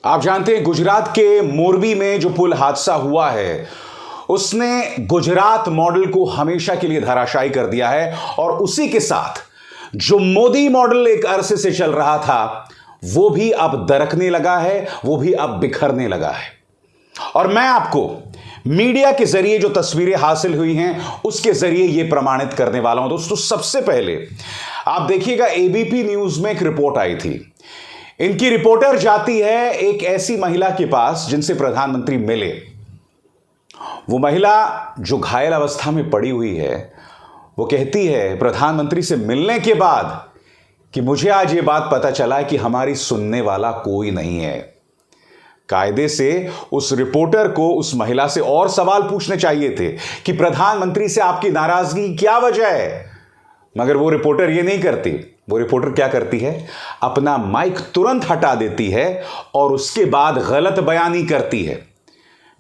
आप जानते हैं गुजरात के मोरबी में जो पुल हादसा हुआ है उसने गुजरात मॉडल को हमेशा के लिए धराशायी कर दिया है और उसी के साथ जो मोदी मॉडल एक अरसे से चल रहा था वो भी अब दरकने लगा है, वो भी अब बिखरने लगा है। और मैं आपको मीडिया के जरिए जो तस्वीरें हासिल हुई हैं उसके जरिए यह प्रमाणित करने वाला हूं। दोस्तों, सबसे पहले आप देखिएगा, एबीपी न्यूज में एक रिपोर्ट आई थी। इनकी रिपोर्टर जाती है एक ऐसी महिला के पास जिनसे प्रधानमंत्री मिले। वो महिला जो घायल अवस्था में पड़ी हुई है, वो कहती है प्रधानमंत्री से मिलने के बाद कि मुझे आज ये बात पता चला कि हमारी सुनने वाला कोई नहीं है। कायदे से उस रिपोर्टर को उस महिला से और सवाल पूछने चाहिए थे कि प्रधानमंत्री से आपकी नाराजगी की क्या वजह है, मगर वो रिपोर्टर ये नहीं करती। वो रिपोर्टर क्या करती है, अपना माइक तुरंत हटा देती है और उसके बाद गलत बयानी करती है,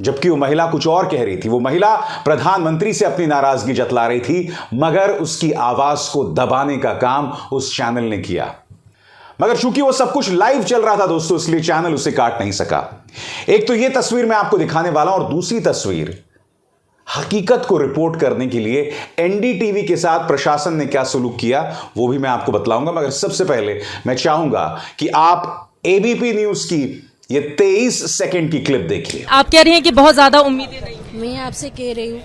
जबकि वो महिला कुछ और कह रही थी। वो महिला प्रधानमंत्री से अपनी नाराजगी जतला रही थी, मगर उसकी आवाज को दबाने का काम उस चैनल ने किया। मगर चूंकि वो सब कुछ लाइव चल रहा था दोस्तों, इसलिए चैनल उसे काट नहीं सका। एक तो ये तस्वीर मैं आपको दिखाने वाला हूं और दूसरी तस्वीर हकीकत को रिपोर्ट करने के लिए एनडीटीवी के साथ प्रशासन ने क्या सलूक किया वो भी मैं आपको बतलाऊंगा। मगर सबसे पहले मैं चाहूंगा कि आप एबीपी न्यूज की ये 23 सेकंड की क्लिप देखिए। आप कह रही हैं कि बहुत ज्यादा उम्मीदें नहीं। मैं आपसे कह रही हूँ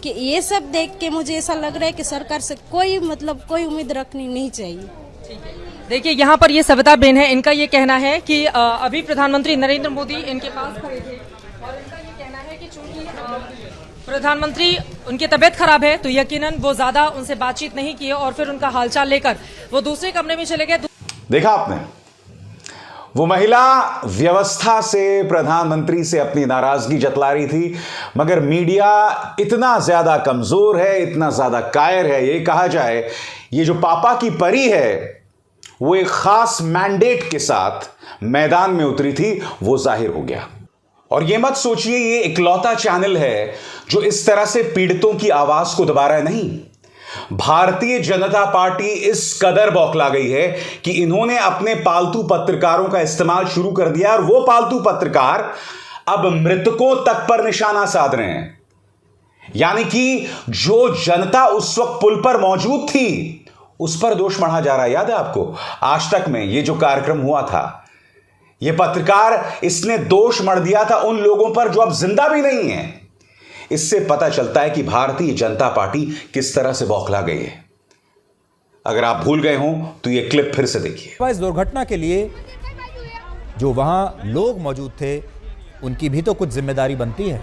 कि ये सब देख के मुझे ऐसा लग रहा है कि सरकार से कोई उम्मीद रखनी नहीं चाहिए। देखिए, यहाँ पर ये सविता बेन है, इनका ये कहना है कि अभी प्रधानमंत्री नरेंद्र मोदी इनके पास खड़े थे और इनका ये कहना है कि चूंकि प्रधानमंत्री उनकी तबीयत खराब है तो यकीनन वो ज्यादा उनसे बातचीत नहीं की और फिर उनका हालचाल लेकर वो दूसरे कमरे में चले गए। देखा आपने, वो महिला व्यवस्था से प्रधानमंत्री से अपनी नाराजगी जतला रही थी, मगर मीडिया इतना ज्यादा कमजोर है, इतना ज्यादा कायर है, ये कहा जाए ये जो पापा की परी है वो एक खास मैंडेट के साथ मैदान में उतरी थी, वो जाहिर हो गया। और ये मत सोचिए ये इकलौता चैनल है जो इस तरह से पीड़ितों की आवाज को दबा रहा है, नहीं। भारतीय जनता पार्टी इस कदर बौखला गई है कि इन्होंने अपने पालतू पत्रकारों का इस्तेमाल शुरू कर दिया और वो पालतू पत्रकार अब मृतकों तक पर निशाना साध रहे हैं। यानी कि जो जनता उस वक्त पुल पर मौजूद थी उस पर दोष मढ़ा जा रहा है। याद है आपको आज तक में ये जो कार्यक्रम हुआ था, ये पत्रकार इसने दोष मढ़ दिया था उन लोगों पर जो अब जिंदा भी नहीं है। इससे पता चलता है कि भारतीय जनता पार्टी किस तरह से बौखला गई है। अगर आप भूल गए हों तो ये क्लिप फिर से देखिए। इस दुर्घटना के लिए जो वहां लोग मौजूद थे उनकी भी तो कुछ जिम्मेदारी बनती है।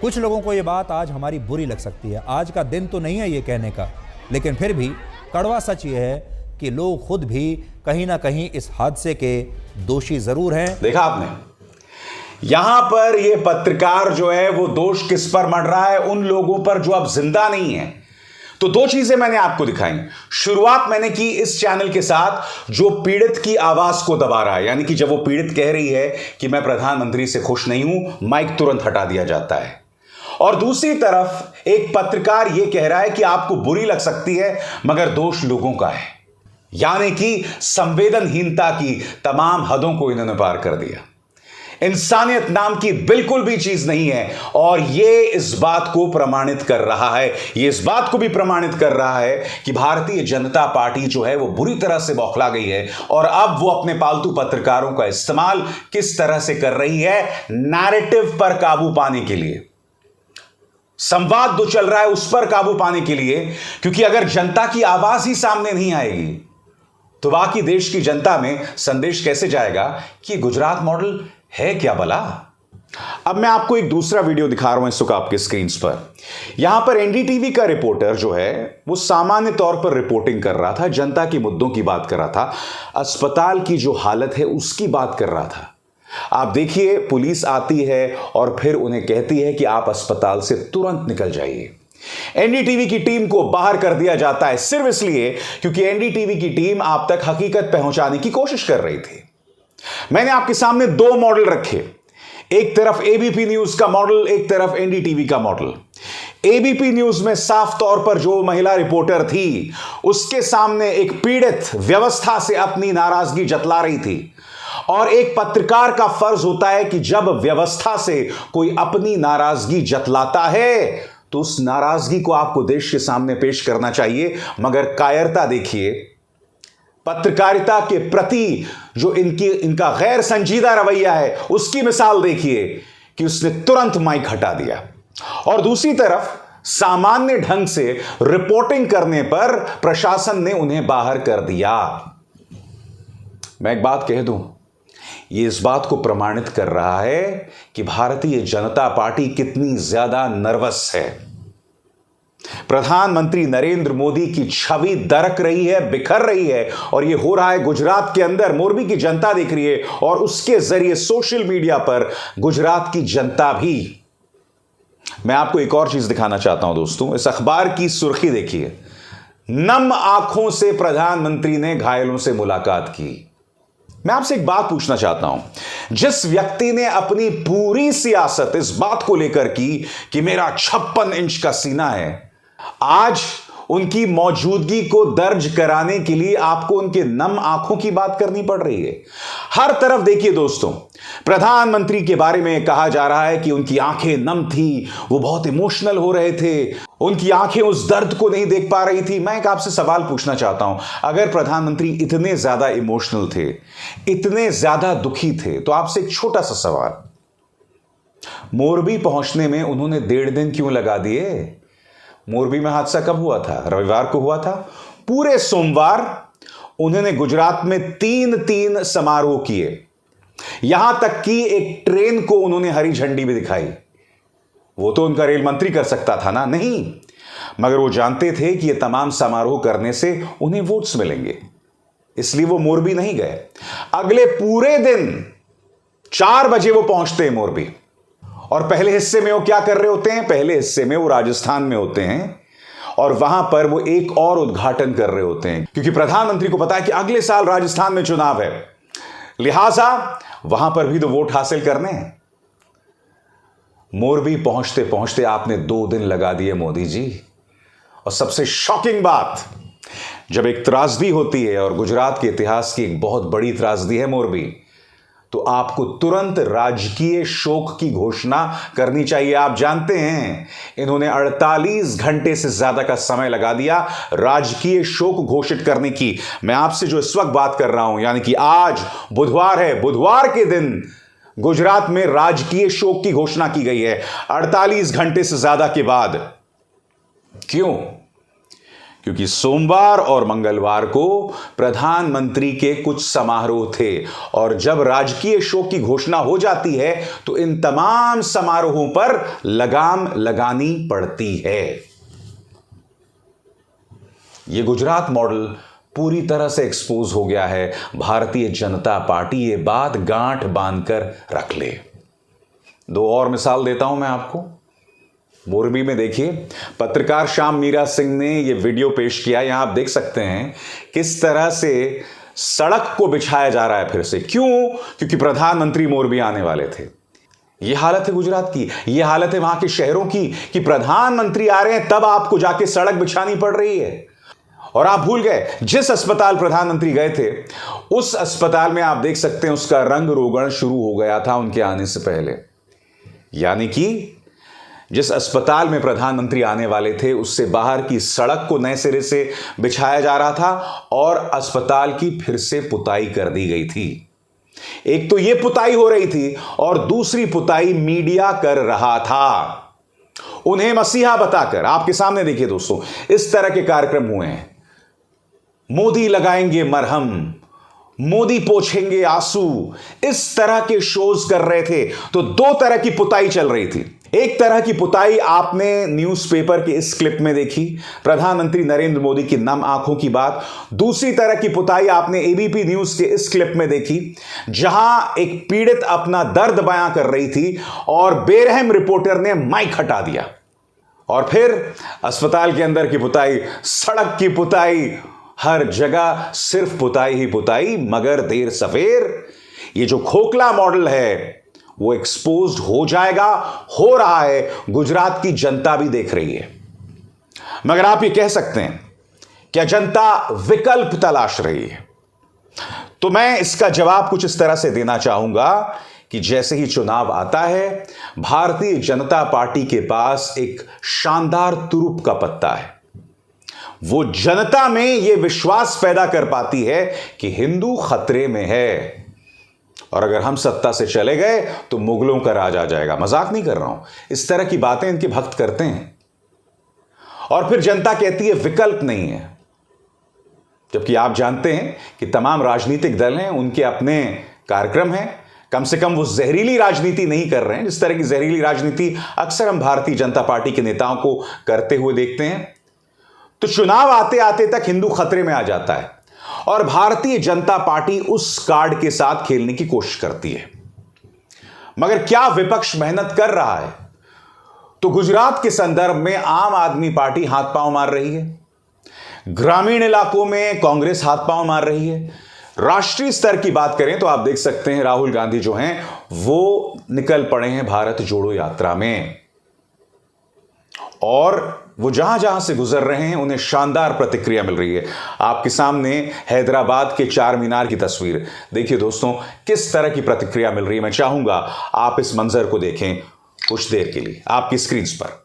कुछ लोगों को ये बात आज हमारी बुरी लग सकती है, आज का दिन तो नहीं है ये कहने का, लेकिन फिर भी कड़वा सच ये है कि लोग खुद भी कहीं ना कहीं इस हादसे के दोषी जरूर हैं। देखा आपने, यहां पर यह पत्रकार जो है वो दोष किस पर मढ़ रहा है, उन लोगों पर जो अब जिंदा नहीं है। तो दो चीजें मैंने आपको दिखाई। शुरुआत मैंने की इस चैनल के साथ जो पीड़ित की आवाज को दबा रहा है, यानी कि जब वो पीड़ित कह रही है कि मैं प्रधानमंत्री से खुश नहीं हूं, माइक तुरंत हटा दिया जाता है। और दूसरी तरफ एक पत्रकार यह कह रहा है कि आपको बुरी लग सकती है मगर दोष लोगों का है। यानी कि संवेदनहीनता की तमाम हदों को इन्होंने पार कर दिया। इंसानियत नाम की बिल्कुल भी चीज नहीं है और यह इस बात को प्रमाणित कर रहा है, यह इस बात को भी प्रमाणित कर रहा है कि भारतीय जनता पार्टी जो है वो बुरी तरह से बौखला गई है और अब वो अपने पालतू पत्रकारों का इस्तेमाल किस तरह से कर रही है, नैरेटिव पर काबू पाने के लिए। संवाद जो चल रहा है उस पर काबू पाने के लिए, क्योंकि अगर जनता की आवाज ही सामने नहीं आएगी तो बाकी देश की जनता में संदेश कैसे जाएगा कि गुजरात मॉडल है क्या भला। अब मैं आपको एक दूसरा वीडियो दिखा रहा हूं इस वक्त आपके स्क्रीन पर। यहां पर एनडीटीवी का रिपोर्टर जो है वो सामान्य तौर पर रिपोर्टिंग कर रहा था, जनता के मुद्दों की बात कर रहा था, अस्पताल की जो हालत है उसकी बात कर रहा था। आप देखिए, पुलिस आती है और फिर उन्हें कहती है कि आप अस्पताल से तुरंत निकल जाइए। एनडीटीवी की टीम को बाहर कर दिया जाता है सिर्फ इसलिए क्योंकि एनडीटीवी की टीम आप तक हकीकत पहुंचाने की कोशिश कर रही थी। मैंने आपके सामने दो मॉडल रखे, एक तरफ एबीपी न्यूज का मॉडल, एक तरफ एनडीटीवी का मॉडल। एबीपी न्यूज में साफ तौर पर जो महिला रिपोर्टर थी उसके सामने एक पीड़ित व्यवस्था से अपनी नाराजगी जतला रही थी और एक पत्रकार का फर्ज होता है कि जब व्यवस्था से कोई अपनी नाराजगी जतलाता है तो उस नाराजगी को आपको देश के सामने पेश करना चाहिए। मगर कायरता देखिए, पत्रकारिता के प्रति जो इनका गैर संजीदा रवैया है, उसकी मिसाल देखिए कि उसने तुरंत माइक हटा दिया। और दूसरी तरफ सामान्य ढंग से रिपोर्टिंग करने पर प्रशासन ने उन्हें बाहर कर दिया। मैं एक बात कह दूं, यह इस बात को प्रमाणित कर रहा है कि भारतीय जनता पार्टी कितनी ज्यादा नर्वस है। प्रधानमंत्री नरेंद्र मोदी की छवि दरक रही है, बिखर रही है, और यह हो रहा है गुजरात के अंदर। मोरबी की जनता देख रही है और उसके जरिए सोशल मीडिया पर गुजरात की जनता भी। मैं आपको एक और चीज दिखाना चाहता हूं दोस्तों, इस अखबार की सुर्खी देखिए, नम आंखों से प्रधानमंत्री ने घायलों से मुलाकात की। मैं आपसे एक बात पूछना चाहता हूं, जिस व्यक्ति ने अपनी पूरी सियासत इस बात को लेकर की कि मेरा 56 इंच का सीना है, आज उनकी मौजूदगी को दर्ज कराने के लिए आपको उनके नम आंखों की बात करनी पड़ रही है। हर तरफ देखिए दोस्तों, प्रधानमंत्री के बारे में कहा जा रहा है कि उनकी आंखें नम थी, वो बहुत इमोशनल हो रहे थे, उनकी आंखें उस दर्द को नहीं देख पा रही थी। मैं एक आपसे सवाल पूछना चाहता हूं, अगर प्रधानमंत्री इतने ज्यादा इमोशनल थे, इतने ज्यादा दुखी थे, तो आपसे एक छोटा सा सवाल, मोरबी पहुंचने में उन्होंने 1.5 दिन क्यों लगा दिए? मोरबी में हादसा कब हुआ था? रविवार को हुआ था। पूरे सोमवार उन्होंने गुजरात में 3 समारोह किए, यहां तक कि एक ट्रेन को उन्होंने हरी झंडी भी दिखाई। वो तो उनका रेल मंत्री कर सकता था ना, नहीं, मगर वो जानते थे कि ये तमाम समारोह करने से उन्हें वोट्स मिलेंगे, इसलिए वो मोरबी नहीं गए। अगले पूरे दिन 4 बजे वो पहुंचते हैं मोरबी, और पहले हिस्से में वो क्या कर रहे होते हैं? पहले हिस्से में वो राजस्थान में होते हैं और वहां पर वो एक और उद्घाटन कर रहे होते हैं, क्योंकि प्रधानमंत्री को पता है कि अगले साल राजस्थान में चुनाव है, लिहाजा वहां पर भी तो वोट हासिल करने हैं। मोरबी पहुंचते पहुंचते आपने 2 दिन लगा दिए मोदी जी। और सबसे शॉकिंग बात, जब एक त्रासदी होती है, और गुजरात के इतिहास की एक बहुत बड़ी त्रासदी है मोरबी, तो आपको तुरंत राजकीय शोक की घोषणा करनी चाहिए। आप जानते हैं इन्होंने 48 घंटे से ज्यादा का समय लगा दिया राजकीय शोक घोषित करने की। मैं आपसे जो इस वक्त बात कर रहा हूं, यानी कि आज बुधवार है, बुधवार के दिन गुजरात में राजकीय शोक की घोषणा की गई है 48 घंटे से ज्यादा के बाद। क्यों? क्योंकि सोमवार और मंगलवार को प्रधानमंत्री के कुछ समारोह थे, और जब राजकीय शोक की घोषणा हो जाती है तो इन तमाम समारोहों पर लगाम लगानी पड़ती है। यह गुजरात मॉडल पूरी तरह से एक्सपोज हो गया है। भारतीय जनता पार्टी ये बात गांठ बांधकर रख ले। 2 और मिसाल देता हूं मैं आपको। मोरबी में देखिए, पत्रकार श्याम मीरा सिंह ने यह वीडियो पेश किया। यहां आप देख सकते हैं किस तरह से सड़क को बिछाया जा रहा है फिर से। क्यों? क्योंकि प्रधानमंत्री मोरबी आने वाले थे। यह हालत है गुजरात की, यह हालत है वहां के शहरों की कि प्रधानमंत्री आ रहे हैं तब आपको जाके सड़क बिछानी पड़ रही है। और आप भूल गए, जिस अस्पताल प्रधानमंत्री गए थे उस अस्पताल में आप देख सकते हैं उसका रंग रोगन शुरू हो गया था उनके आने से पहले। यानी कि जिस अस्पताल में प्रधानमंत्री आने वाले थे उससे बाहर की सड़क को नए सिरे से बिछाया जा रहा था और अस्पताल की फिर से पुताई कर दी गई थी। एक तो यह पुताई हो रही थी और दूसरी पुताई मीडिया कर रहा था, उन्हें मसीहा बताकर। आपके सामने देखिए दोस्तों, इस तरह के कार्यक्रम हुए हैं। मोदी लगाएंगे मरहम, मोदी पोंछेंगे आंसू, इस तरह के शोज कर रहे थे। तो 2 तरह की पुताई चल रही थी। एक तरह की पुताई आपने न्यूज़पेपर के इस क्लिप में देखी, प्रधानमंत्री नरेंद्र मोदी की नम आंखों की बात। दूसरी तरह की पुताई आपने एबीपी न्यूज के इस क्लिप में देखी, जहां एक पीड़ित अपना दर्द बयां कर रही थी और बेरहम रिपोर्टर ने माइक हटा दिया। और फिर अस्पताल के अंदर की पुताई, सड़क की पुताई, हर जगह सिर्फ पुताई ही पुताई। मगर देर सवेर ये जो खोखला मॉडल है वो एक्सपोज्ड हो जाएगा, हो रहा है, गुजरात की जनता भी देख रही है। मगर आप ये कह सकते हैं क्या जनता विकल्प तलाश रही है? तो मैं इसका जवाब कुछ इस तरह से देना चाहूंगा कि जैसे ही चुनाव आता है, भारतीय जनता पार्टी के पास एक शानदार तुरुप का पत्ता है। वो जनता में यह विश्वास पैदा कर पाती है कि हिंदू खतरे में है, और अगर हम सत्ता से चले गए तो मुगलों का राज आ जाएगा। मजाक नहीं कर रहा हूं, इस तरह की बातें इनके भक्त करते हैं। और फिर जनता कहती है विकल्प नहीं है, जबकि आप जानते हैं कि तमाम राजनीतिक दल हैं, उनके अपने कार्यक्रम हैं। कम से कम वो जहरीली राजनीति नहीं कर रहे हैं, जिस तरह की जहरीली राजनीति अक्सर हम भारतीय जनता पार्टी के नेताओं को करते हुए देखते हैं। तो चुनाव आते आते तक हिंदू खतरे में आ जाता है, और भारतीय जनता पार्टी उस कार्ड के साथ खेलने की कोशिश करती है। मगर क्या विपक्ष मेहनत कर रहा है? तो गुजरात के संदर्भ में आम आदमी पार्टी हाथ पांव मार रही है, ग्रामीण इलाकों में कांग्रेस हाथ पांव मार रही है। राष्ट्रीय स्तर की बात करें तो आप देख सकते हैं राहुल गांधी जो हैं वो निकल पड़े हैं भारत जोड़ो यात्रा में, और वो जहां जहां से गुजर रहे हैं उन्हें शानदार प्रतिक्रिया मिल रही है। आपके सामने हैदराबाद के चार मीनार की तस्वीर देखिए दोस्तों, किस तरह की प्रतिक्रिया मिल रही है। मैं चाहूंगा आप इस मंजर को देखें कुछ देर के लिए आपकी स्क्रीन पर।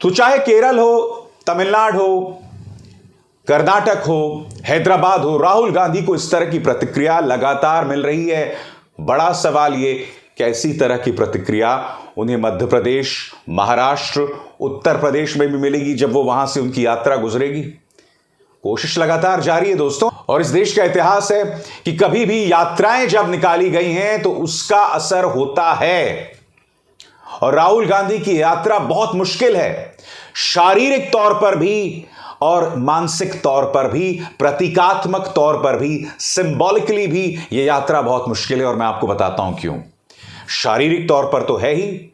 तो चाहे केरल हो, तमिलनाडु हो, कर्नाटक हो, हैदराबाद हो, राहुल गांधी को इस तरह की प्रतिक्रिया लगातार मिल रही है। बड़ा सवाल ये कैसी तरह की प्रतिक्रिया उन्हें मध्य प्रदेश, महाराष्ट्र, उत्तर प्रदेश में भी मिलेगी जब वो वहां से उनकी यात्रा गुजरेगी। कोशिश लगातार जारी है दोस्तों, और इस देश का इतिहास है कि कभी भी यात्राएं जब निकाली गई हैं तो उसका असर होता है। और राहुल गांधी की यात्रा बहुत मुश्किल है, शारीरिक तौर पर भी और मानसिक तौर पर भी, प्रतीकात्मक तौर पर भी, सिंबॉलिकली भी यह यात्रा बहुत मुश्किल है। और मैं आपको बताता हूं क्यों। शारीरिक तौर पर तो है ही,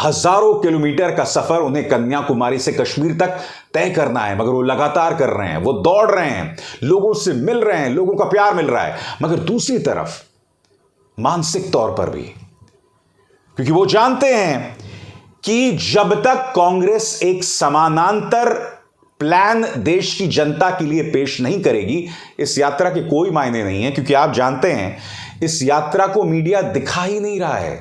हजारों किलोमीटर का सफर उन्हें कन्याकुमारी से कश्मीर तक तय करना है, मगर वो लगातार कर रहे हैं, वो दौड़ रहे हैं, लोगों से मिल रहे हैं, लोगों का प्यार मिल रहा है। मगर दूसरी तरफ मानसिक तौर पर भी, क्योंकि वो जानते हैं कि जब तक कांग्रेस एक समानांतर प्लान देश की जनता के लिए पेश नहीं करेगी, इस यात्रा के कोई मायने नहीं है। क्योंकि आप जानते हैं इस यात्रा को मीडिया दिखा ही नहीं रहा है।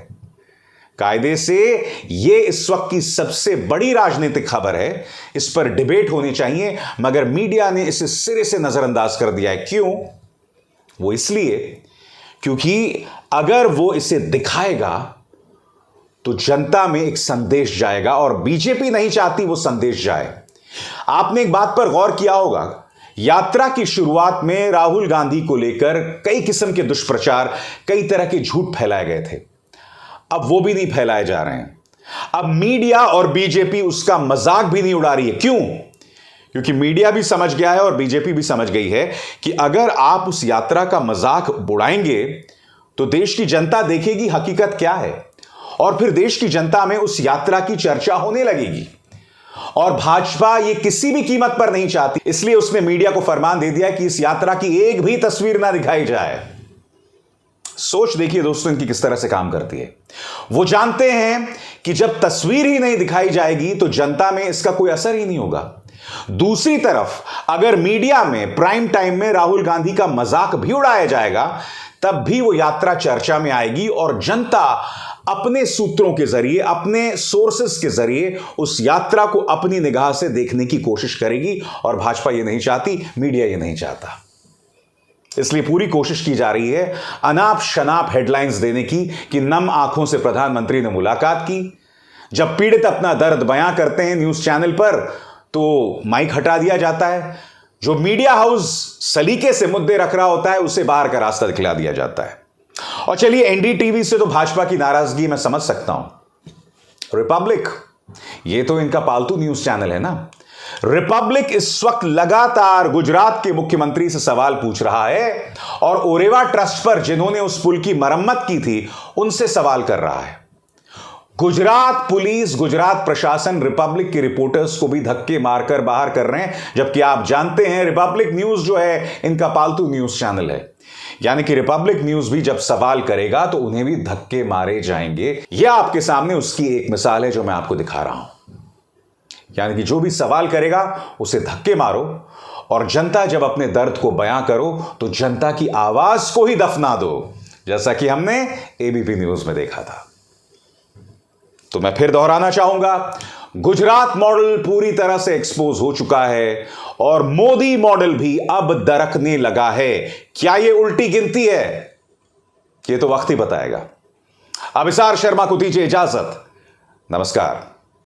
कायदे से यह इस वक्त की सबसे बड़ी राजनीतिक खबर है, इस पर डिबेट होनी चाहिए, मगर मीडिया ने इसे सिरे से नजरअंदाज कर दिया है। क्यों? वो इसलिए क्योंकि अगर वो इसे दिखाएगा तो जनता में एक संदेश जाएगा, और बीजेपी नहीं चाहती वो संदेश जाए। आपने एक बात पर गौर किया होगा, यात्रा की शुरुआत में राहुल गांधी को लेकर कई किस्म के दुष्प्रचार, कई तरह के झूठ फैलाए गए थे। अब वो भी नहीं फैलाए जा रहे हैं। अब मीडिया और बीजेपी उसका मजाक भी नहीं उड़ा रही है। क्यों? क्योंकि मीडिया भी समझ गया है और बीजेपी भी समझ गई है कि अगर आप उस यात्रा का मजाक उड़ाएंगे तो देश की जनता देखेगी हकीकत क्या है, और फिर देश की जनता में उस यात्रा की चर्चा होने लगेगी। और भाजपा ये किसी भी कीमत पर नहीं चाहती, इसलिए उसने मीडिया को फरमान दे दिया कि इस यात्रा की एक भी तस्वीर ना दिखाई जाए। सोच देखिए दोस्तों इनकी किस तरह से काम करती है। वो जानते हैं कि जब तस्वीर ही नहीं दिखाई जाएगी तो जनता में इसका कोई असर ही नहीं होगा। दूसरी तरफ अगर मीडिया में प्राइम टाइम में राहुल गांधी का मजाक भी उड़ाया जाएगा, तब भी वो यात्रा चर्चा में आएगी, और जनता अपने सूत्रों के जरिए, अपने सोर्सेस के जरिए उस यात्रा को अपनी निगाह से देखने की कोशिश करेगी। और भाजपा ये नहीं चाहती, मीडिया ये नहीं चाहता, इसलिए पूरी कोशिश की जा रही है अनाप शनाप हेडलाइंस देने की कि नम आंखों से प्रधानमंत्री ने मुलाकात की। जब पीड़ित अपना दर्द बयां करते हैं न्यूज चैनल पर तो माइक हटा दिया जाता है। जो मीडिया हाउस सलीके से मुद्दे रख रहा होता है उसे बाहर का रास्ता दिखला दिया जाता है। और चलिए एनडीटीवी से तो भाजपा की नाराजगी मैं समझ सकता हूं। रिपब्लिक ये तो इनका पालतू न्यूज चैनल है ना, रिपब्लिक इस वक्त लगातार गुजरात के मुख्यमंत्री से सवाल पूछ रहा है और ओरेवा ट्रस्ट पर जिन्होंने उस पुल की मरम्मत की थी उनसे सवाल कर रहा है। गुजरात पुलिस, गुजरात प्रशासन रिपब्लिक के रिपोर्टर्स को भी धक्के मारकर बाहर कर रहे हैं, जबकि आप जानते हैं रिपब्लिक न्यूज जो है इनका पालतू न्यूज चैनल है, यानी कि रिपब्लिक न्यूज भी जब सवाल करेगा तो उन्हें भी धक्के मारे जाएंगे। यह आपके सामने उसकी एक मिसाल है जो मैं आपको दिखा रहा हूं। यानी कि जो भी सवाल करेगा उसे धक्के मारो, और जनता जब अपने दर्द को बयां करो तो जनता की आवाज को ही दफना दो, जैसा कि हमने एबीपी न्यूज में देखा था। तो मैं फिर दोहराना चाहूंगा, गुजरात मॉडल पूरी तरह से एक्सपोज हो चुका है और मोदी मॉडल भी अब दरकने लगा है। क्या यह उल्टी गिनती है? यह तो वक्त ही बताएगा। अभिसार शर्मा को दीजिए इजाजत। नमस्कार।